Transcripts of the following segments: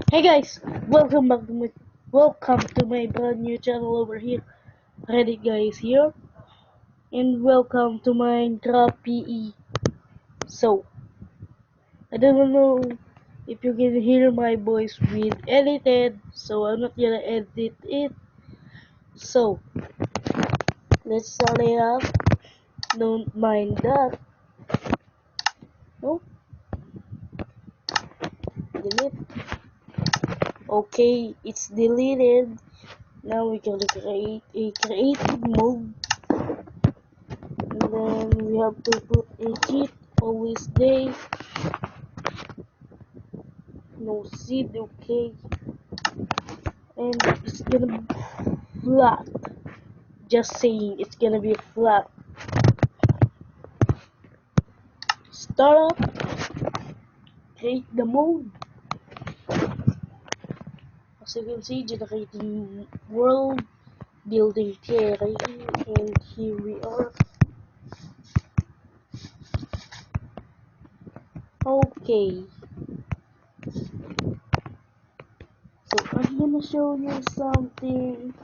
Hey guys, welcome to my brand new channel over here. Reddit guys here, and welcome to Minecraft PE. So I don't know if you can hear my voice with edited, so I'm not gonna edit it. So let's start it up. Don't mind that. No, delete. Okay, it's deleted. Now we can create a creative mode. And then we have to put a cheat, always day, no seed, okay, and it's gonna be flat. Just saying, it's gonna be flat. Start up, create the mode. As you can see, generating world, building terrain, and here we are. Okay, so I'm gonna show you something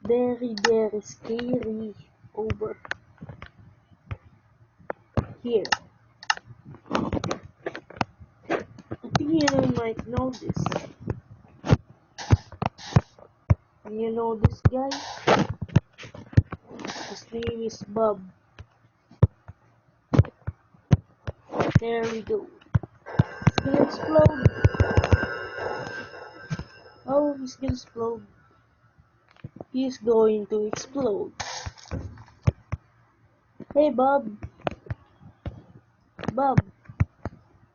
very scary over here. I think you might know this. You know this guy? His name is Bob. There we go. It's gonna explode. Oh, he's gonna explode. He's going to explode. Hey, Bob. Bob.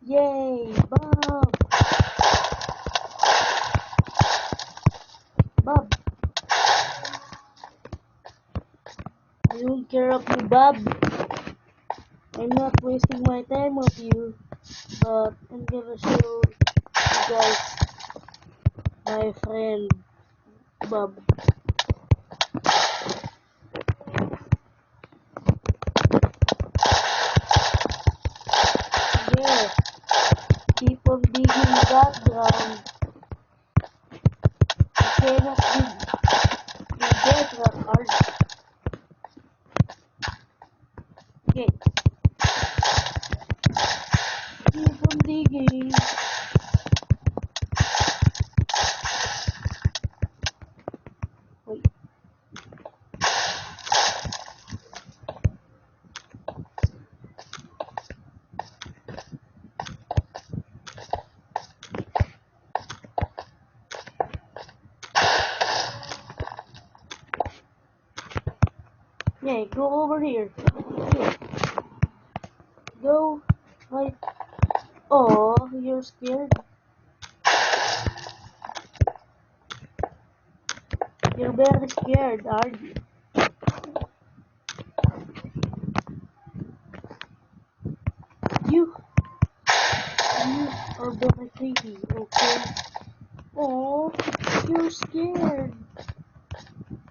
Yay, Bob. Bob. I don't care of you, Bob. I'm not wasting my time with you, but I'm gonna show you guys my friend Bob. Yeah, keep on digging that ground. You cannot dig that hard. Okay, keep on digging. Wait, yeah, go over here. Here, go right. Oh, you're scared? You're very scared, aren't you? You, you are very creepy, okay? Oh, you're scared.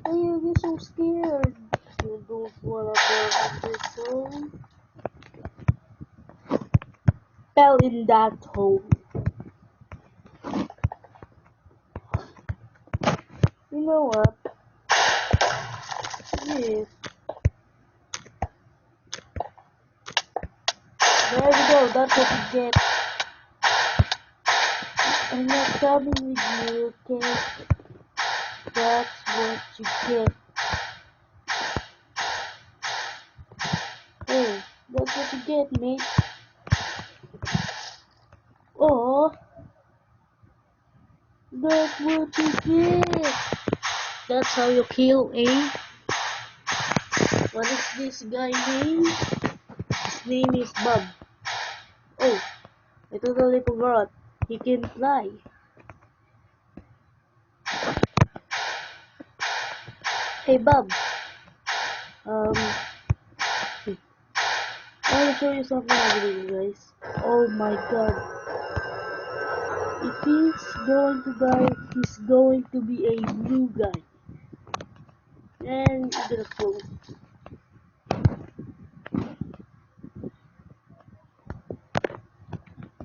Why are you so scared? You don't wanna go in this hole? Fell in that hole. You know what? Yes. There we go, that's what you get. I'm not coming with you, okay? That's what you get. Hey, that's what you get, mate. Oh, that's what you get. That's how you kill, eh? What is this guy name? His name is Bob. Oh, I totally forgot. He can fly. Hey Bob, um, I want to show you something over here, guys. Oh my god. If he's going to die, he's going to be a blue guy. And he's gonna float.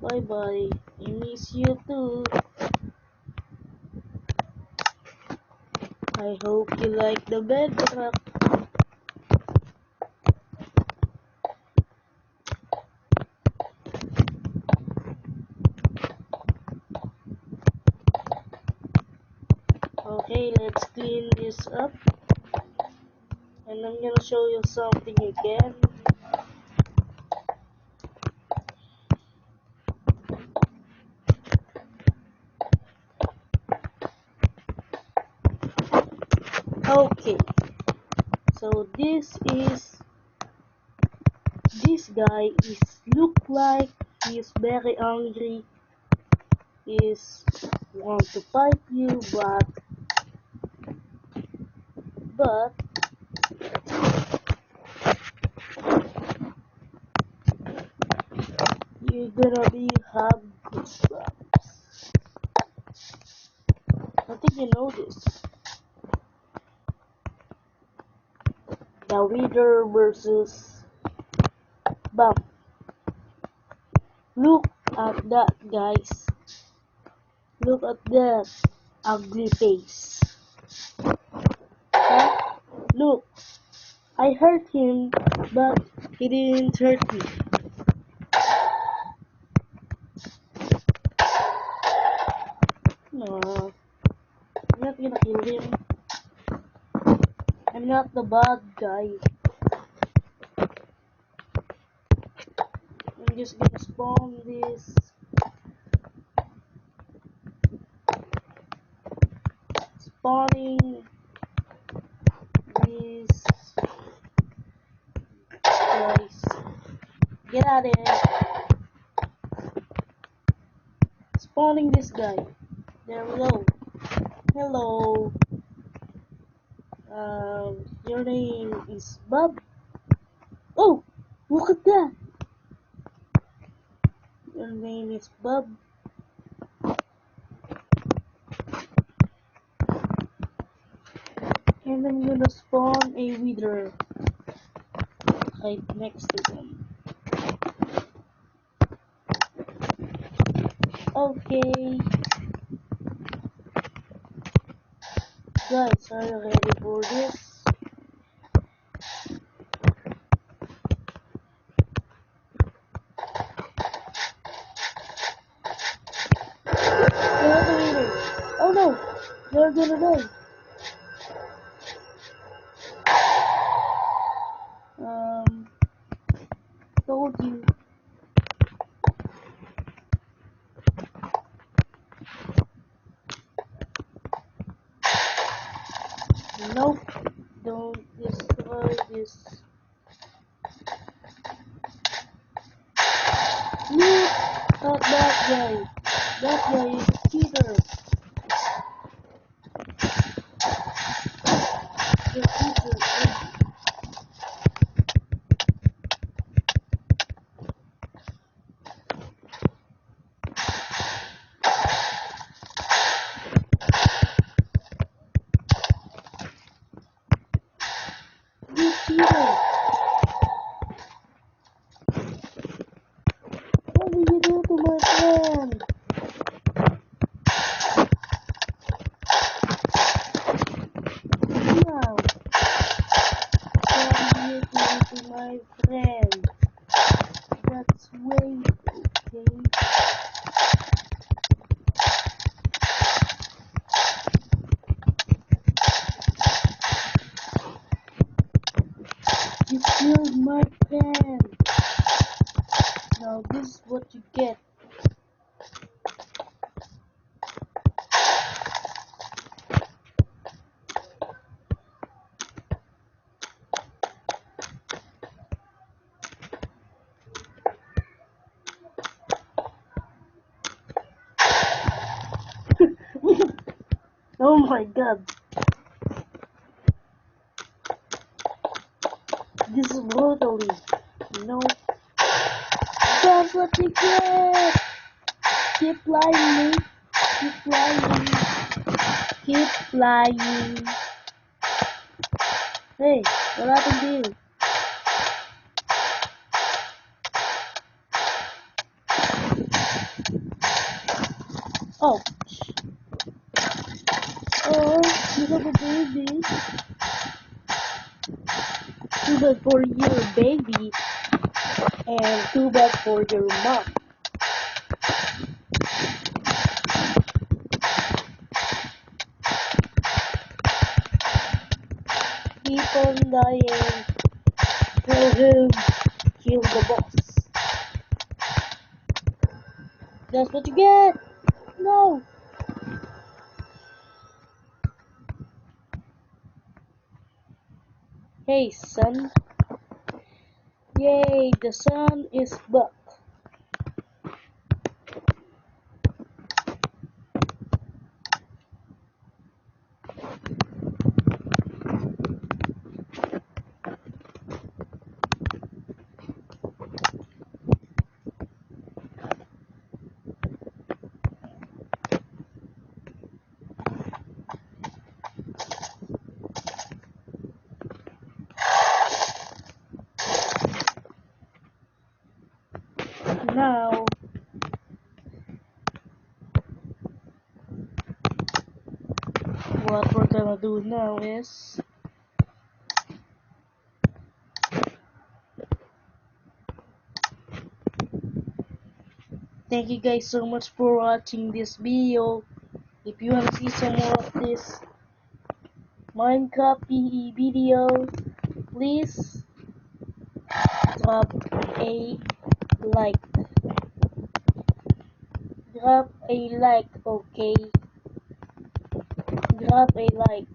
Bye bye. I miss you too. I hope you like the bedrock. Okay, let's clean this up. And I'm gonna show you something again. Okay, so this guy is look like he's very angry. He's want to fight you, but you're gonna be have goosebumps. I think you know this. The Wither versus Bum. Look at that, guys. Look at that ugly face. Huh? Look, I hurt him, but he didn't hurt me. No, I'm not gonna kill him. I'm not the bad guy. I'm just gonna spawn this. Spawning these guys. Get out of here. Spawning this guy. There we go. Hello. Your name is Bob. Oh, look at that. Your name is Bob. And I'm gonna spawn a wither right next to them. Okay. Guys, are you ready for this? They're the wither. Oh no! They're gonna die. Told you. Nope. Don't destroy this. Look at that guy. That guy is a cheater. The cheater. You cheater. What did you do to my friend? Now, what did you do to my friend? That's way okay. You killed my friend. Now this is what you get. Oh my god. This is brutally. No. That's what you get. Keep flying, mate. Keep flying. Keep flying. Hey, what happened to you? Oh. Oh. You have a baby. Too bad for your baby, and too bad for your mom. Keep on dying. Kill him. Kill the boss. That's what you get. No. Hey, son. Yay, the sun is back. Now, what we're gonna do now is thank you guys so much for watching this video. If you want to see some more of this Minecraft PE video, please drop a like. Drop a like, okay? Drop a like.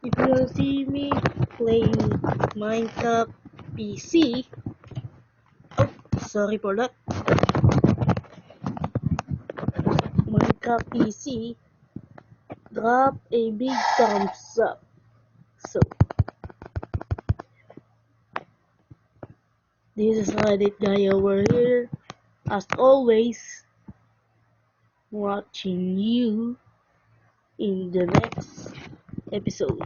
If you want to see me playing Minecraft PC, sorry for that. Minecraft PC, drop a big thumbs up. So, this is Reddit guy over here, as always, watching you in the next episode.